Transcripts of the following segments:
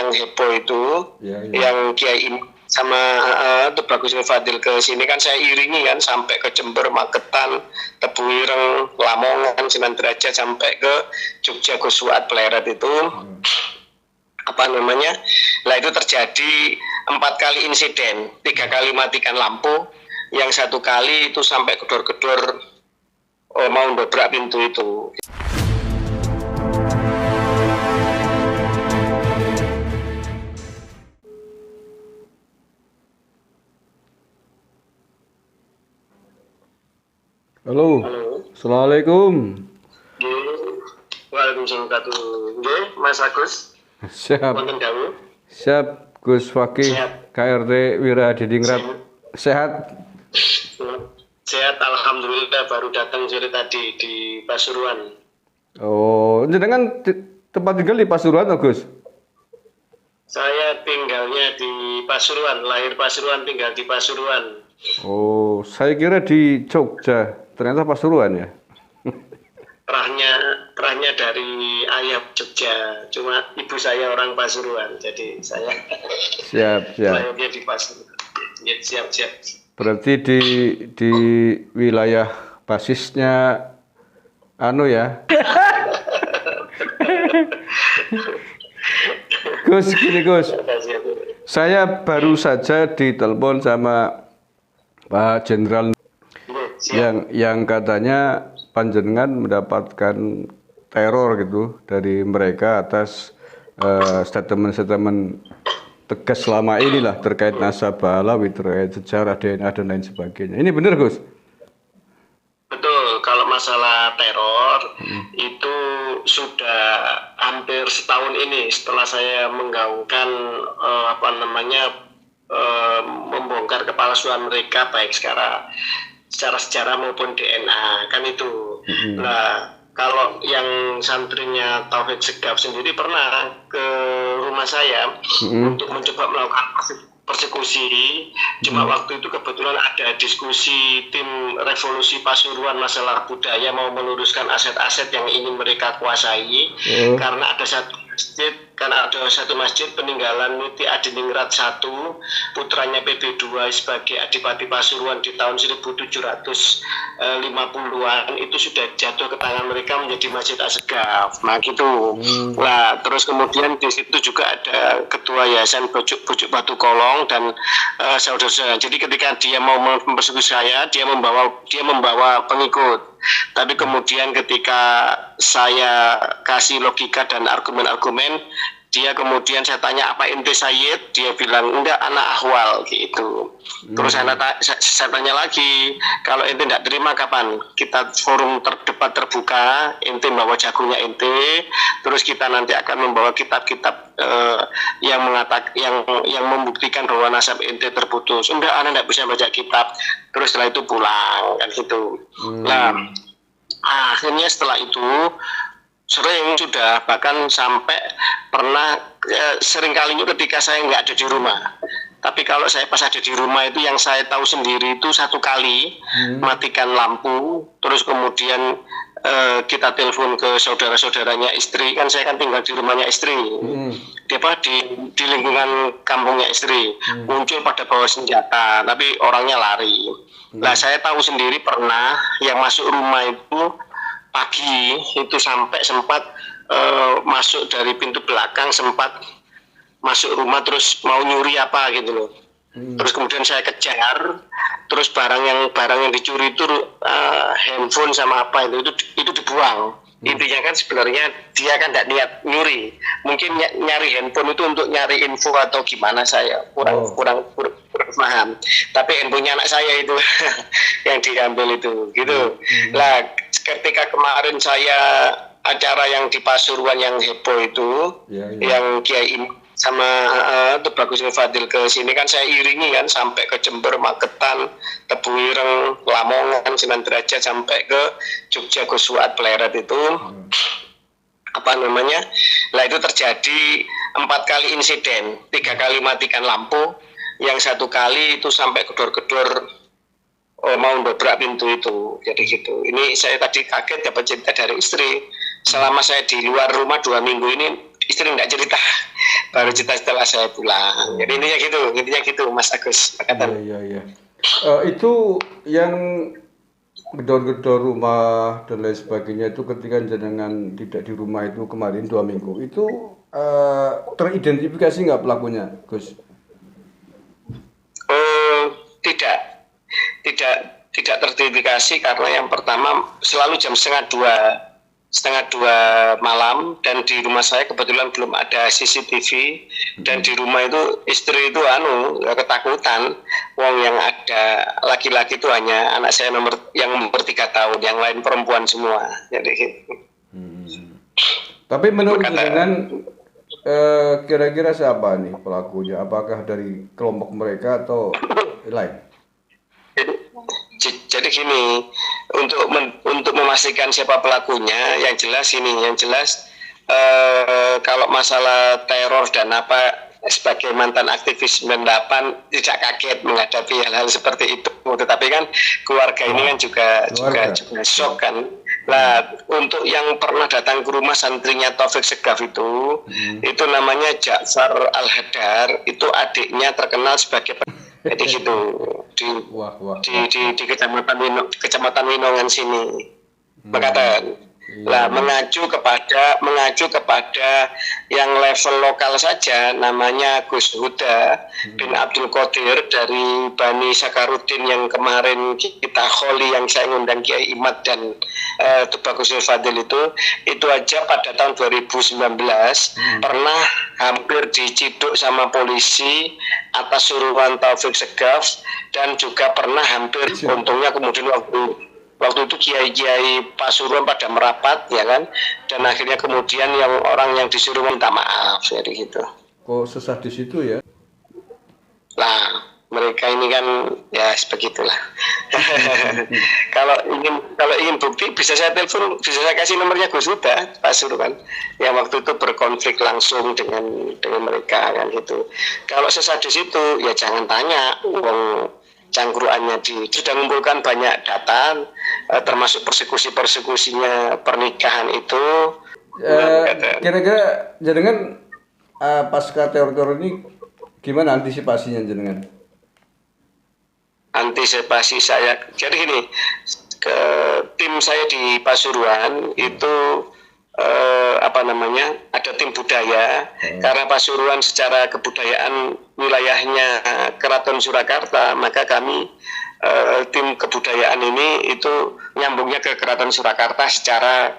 yang heboh itu, yang Kiai sama Tubagus Fadil ke sini kan saya iringi kan sampai ke Jember, Magetan, Tebuireng, Lamongan, Sunan Derajat sampai ke Jogja, Gosuat, Pleret itu. Lah itu terjadi 4 kali insiden, 3 kali matikan lampu, yang 1 kali itu sampai gedor-gedor mau dobrak pintu itu. Halo. Assalamualaikum. Waalaikumsalam. Mas Agus. Siap. Siap, Gus Fakih, KRT Wira Didingrat. Sehat? Sehat, alhamdulillah. Baru datang sore tadi di Pasuruan. Oh, jenengan tempat tinggal di Pasuruan, Gus? Saya tinggalnya di Pasuruan, lahir Pasuruan, tinggal di Pasuruan. Oh, saya kira di Jogja. Ternyata Pasuruan ya? Terahnya dari ayah Jogja, cuma ibu saya orang Pasuruan, jadi saya siap. lahirnya di Pasuruan. Ya, siap. Berarti di wilayah basisnya ya? Gus, gini Gus. Saya baru saja ditelepon sama Pak Jenderal yang katanya panjenengan mendapatkan teror gitu dari mereka atas statement tegas selama inilah terkait nasabah Alawi, terkait sejarah DNA dan lain sebagainya. Ini benar, Gus? Betul. Kalau masalah teror itu sudah hampir setahun ini setelah saya menggaungkan membongkar kepalsuan mereka baik secara sejarah maupun DNA kan itu. Nah, kalau yang santrinya Taufik Segaf sendiri pernah ke rumah saya untuk mencoba melakukan persekusi. Cuma waktu itu kebetulan ada diskusi tim Revolusi Pasuruan masalah budaya mau meluruskan aset-aset yang ingin mereka kuasai karena ada satu masjid peninggalan Muti Adiningrat I, putranya PB2 sebagai Adipati Pasuruan di tahun 1750-an itu sudah jatuh ke tangan mereka menjadi Masjid Assegaf. Nah gitu. Nah terus kemudian di situ juga ada ketua Yayasan Bujuk Batu Kolong dan saudara-saudara. Jadi ketika dia mau mempersekusi saya, dia membawa pengikut. Tapi kemudian ketika saya kasih logika dan argumen-argumen, dia kemudian saya tanya apa ente Sayyid, dia bilang enggak, anak ahwal gitu. Terus saya tanya lagi, kalau ente tidak terima kapan kita forum debat terbuka, ente bawa jagonya ente, terus kita nanti akan membawa kitab-kitab yang membuktikan bahwa nasab ente terputus. Enggak, anak tidak bisa baca kitab. Terus setelah itu pulang kan gitu. Nah akhirnya setelah itu sering sudah bahkan sampai pernah sering kalinya ketika saya nggak ada di rumah. Tapi kalau saya pas ada di rumah itu yang saya tahu sendiri itu 1 kali matikan lampu, terus kemudian kita telepon ke saudara-saudaranya istri, kan saya kan tinggal di rumahnya istri, di lingkungan kampungnya istri, muncul pada bawa senjata, tapi orangnya lari. Nah saya tahu sendiri pernah yang masuk rumah itu pagi itu sampai sempat masuk dari pintu belakang, sempat masuk rumah terus mau nyuri apa gitu loh. Terus kemudian saya kejar, terus barang yang dicuri itu handphone sama apa itu dibuang. Intinya kan sebenarnya dia kan tidak niat nyuri, mungkin nyari handphone itu untuk nyari info atau gimana, saya kurang paham. Tapi handphonenya anak saya itu yang diambil itu gitu. Lah ketika kemarin saya acara yang di Pasuruan yang heboh itu, yang Kiai sama Tubagus Fadil ke sini kan saya iringi kan sampai ke Jember, Magetan, Tebuireng, Lamongan, Sunan Derajat sampai ke Jogja, Gosuat, Pleret itu. Lah itu terjadi 4 kali insiden, 3 kali matikan lampu, yang 1 kali itu sampai gedor-gedor mau dobrak pintu itu. Jadi gitu. Ini saya tadi kaget dapat cerita dari istri. Selama saya di luar rumah 2 minggu ini, istri nggak cerita, baru cerita setelah saya pulang. Jadi intinya gitu Mas Agus. Iya. Itu yang gedor-gedor rumah dan lain sebagainya itu ketika jenengan tidak di rumah itu kemarin 2 minggu itu teridentifikasi nggak pelakunya, Gus? Tidak, tidak teridentifikasi karena yang pertama selalu jam setengah dua malam, dan di rumah saya kebetulan belum ada CCTV, dan di rumah itu istri itu ketakutan, wong yang ada laki-laki itu hanya anak saya yang umur 3 tahun, yang lain perempuan semua. Jadi gitu. Tapi menurut jenengan kira-kira siapa nih pelakunya? Apakah dari kelompok mereka atau lain? Jadi gini, untuk memastikan siapa pelakunya, yang jelas kalau masalah teror dan apa, sebagai mantan aktivis 98 tidak kaget menghadapi hal-hal seperti itu. Tetapi kan keluarga ini kan juga shock kan. Nah, untuk yang pernah datang ke rumah santrinya Taufik Segaf itu namanya Ja'far Al-Hadar, itu adiknya terkenal sebagai jadi gitu di kecamatan Winongan sini. Mengatakan lah mengacu kepada yang level lokal saja, namanya Gus Huda bin Abdul Qadir dari Bani Sakarudin yang kemarin kita kholi, yang saya ngundang Kiai Imad dan Tubagus Fadil itu aja pada tahun 2019 pernah hampir diciduk sama polisi atas suruhan Taufik Segaf, dan juga pernah hampir, untungnya kemudian waktu itu kiai-kiai Pasuruan pada merapat, ya kan, dan akhirnya kemudian orang yang disuruh minta maaf, jadi gitu. Kok sesat di situ ya? Lah, mereka ini kan ya sebegitulah. Kalau ingin bukti bisa saya telepon, bisa saya kasih nomornya Gus Huda Pasuruan, yang waktu itu berkonflik langsung dengan mereka kan gitu. Kalau sesat di situ ya jangan tanya, cangkruannya sudah mengumpulkan banyak data, termasuk persekusinya pernikahan itu. Kira-kira jenengan pasca teror ini gimana antisipasinya jenengan? Antisipasi saya, jadi gini, tim saya di Pasuruan itu ada tim budaya, karena Pasuruan secara kebudayaan wilayahnya Keraton Surakarta, maka kami tim kebudayaan ini itu nyambungnya ke Keraton Surakarta secara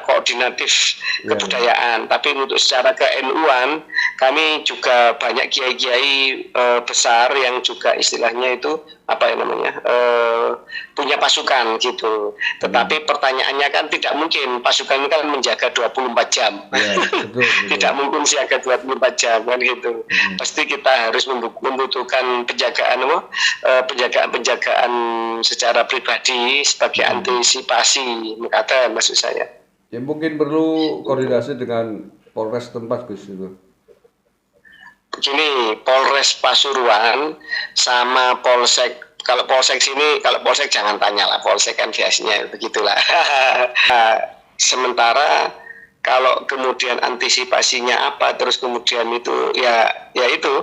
koordinatif kebudayaan. Tapi untuk secara ke-NU-an kami juga banyak kiai-kiai besar yang juga istilahnya itu punya pasukan gitu. Tetapi pertanyaannya kan tidak mungkin pasukan ini kan menjaga 24 jam. Ya, betul. Tidak mungkin siaga 24 jam kan gitu. Pasti kita harus membutuhkan penjagaan secara pribadi sebagai antisipasi, maksud saya. Ya mungkin perlu koordinasi dengan Polres tempat, Gus itu. Begini, Polres Pasuruan sama Polsek, kalau Polsek jangan tanya lah, Polsek kan biasanya begitulah. Sementara kalau kemudian antisipasinya apa, terus kemudian itu ya itu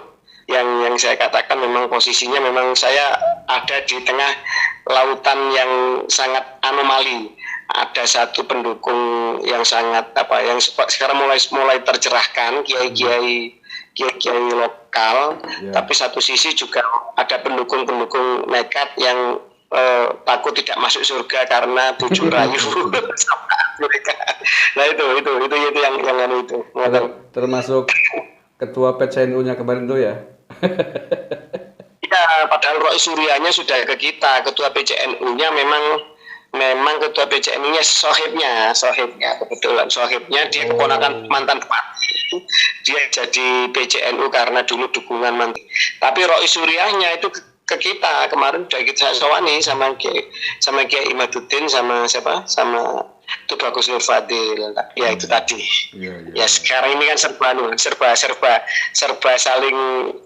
yang saya katakan, memang posisinya memang saya ada di tengah lautan yang sangat anomali. Ada satu pendukung yang sangat yang sekarang mulai tercerahkan, kiai-kiai lokal, tapi satu sisi juga ada pendukung nekat yang takut tidak masuk surga karena bujuk rayu sama mereka. Nah itu yang itu. Termasuk ketua PCNU-nya kemarin tuh ya. Ya, padahal Roy Suryanya sudah ke kita, ketua PCNU-nya memang ketua PCNU-nya sohibnya kebetulan sohibnya, dia keponakan mantan bupati, dia jadi PCNU karena dulu dukungan mantan. Tapi Roy Suryanya itu ke kita kemarin udah kita sowani sama Kiai Imaduddin sama Tubagus Nur Fadil. Ya itu tadi. Ya sekarang ini kan serba saling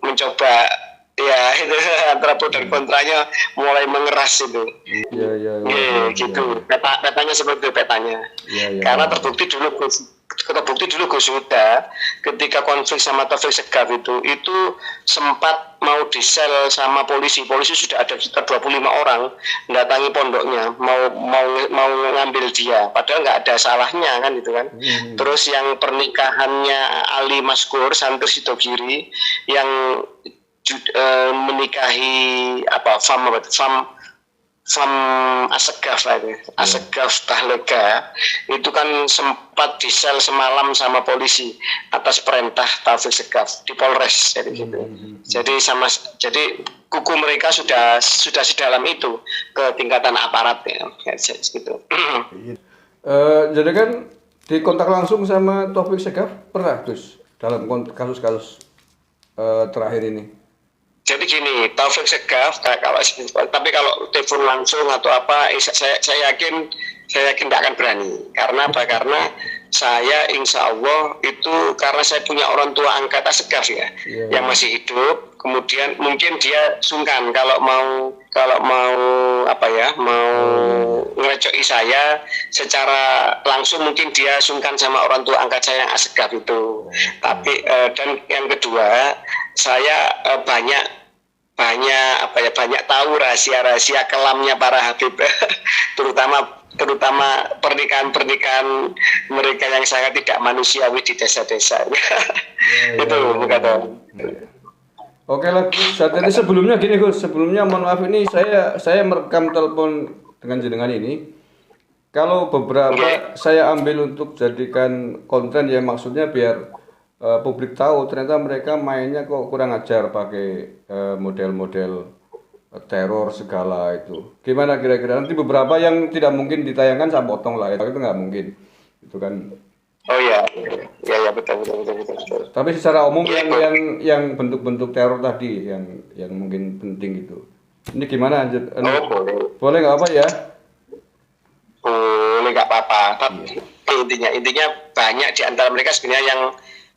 mencoba. Ya itu antara pro dan kontranya mulai mengeras itu. Iya. Gitu. Petanya seperti petanya. Karena terbukti dulu terbukti dulu Gus Huda ketika konflik sama Taufik Segaf itu sempat mau disel sama polisi sudah ada sekitar 25 orang mendatangi pondoknya mau ngambil dia padahal nggak ada salahnya kan itu kan. Terus yang pernikahannya Ali Maskur santri Sidogiri yang menikahi Fam Asegaf Asegaf Tahlega itu kan sempat disel semalam sama polisi atas perintah Taufik Segaf di Polres jadi gitu. Jadi kuku mereka sudah sedalam itu ke tingkatan aparat ya gitu. Jadi kan di kontak langsung sama Taufik Segaf pernah Gus dalam kasus-kasus terakhir ini. Jadi gini, Taufik Segaf, tapi kalau telepon langsung atau apa, saya yakin tidak akan berani. Karena apa? Karena saya insya Allah itu karena saya punya orang tua angkat Segaf ya, yang masih hidup. Kemudian mungkin dia sungkan kalau mau ngerecoki saya secara langsung, mungkin dia sungkan sama orang tua angkat saya yang Segaf itu. Tapi dan yang kedua, saya banyak tahu rahasia kelamnya para Habib terutama pernikahan mereka yang sangat tidak manusiawi di desa-desa. Itu kata. Oke lah Gus, saat ini sebelumnya gini Gus, mohon maaf ini saya merekam telepon dengan jenengan ini. Kalau beberapa saya ambil untuk jadikan konten ya, maksudnya biar publik tahu ternyata mereka mainnya kok kurang ajar pakai model-model teror segala itu. Gimana kira-kira nanti beberapa yang tidak mungkin ditayangkan saya potong lah, itu nggak mungkin, itu kan. Oh ya betul. Tapi secara umum yang bentuk-bentuk teror tadi yang mungkin penting itu. Ini gimana anjir? Boleh nggak apa ya? Boleh nggak apa-apa. Tapi intinya banyak di antara mereka sebenarnya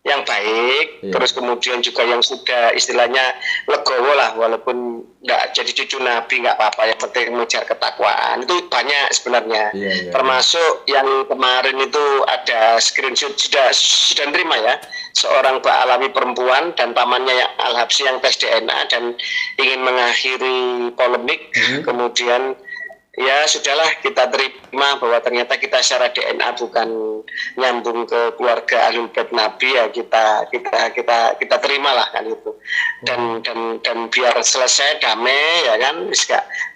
yang baik, terus kemudian juga yang sudah istilahnya legowo lah, walaupun nggak jadi cucu Nabi nggak apa-apa, yang penting mengejar ketakwaan itu banyak sebenarnya. Termasuk yang kemarin itu ada screenshot sudah nerima ya, seorang Mbak Alawi perempuan dan pamannya yang Al-Habsyi yang tes DNA dan ingin mengakhiri polemik, kemudian ya sudahlah, kita terima bahwa ternyata kita secara DNA bukan nyambung ke keluarga Ahlul Bait Nabi, ya kita terimalah kan itu, dan biar selesai damai ya kan,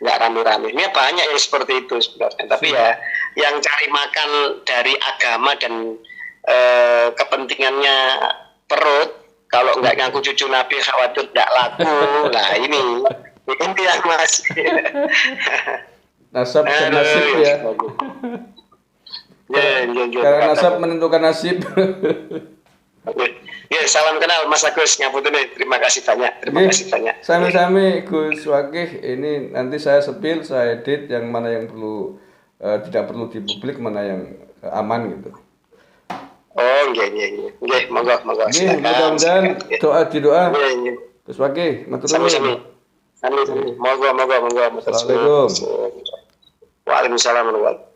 nggak rame-rame. Ini banyak yang seperti itu sebenarnya, tapi ya yang cari makan dari agama dan kepentingannya perut, kalau nggak ngaku cucu Nabi khawatir nggak laku. Nah ini yang masih nasab dan nasib ya. Karena nasab menentukan nasib. Ya, salam kenal Mas Agus Ngapunten. Terima kasih banyak. Sami-sami Gus Wakih. Ini nanti saya sepil, saya edit yang mana yang perlu tidak perlu dipublik, mana yang aman gitu. Oh, nggih. Monggo. Mudah-mudahan doa. Gus Wakih, matur nuwun. Sami-sami. Monggo. Assalamualaikum. Waalaikumsalam warahmatullahi wabarakatuh.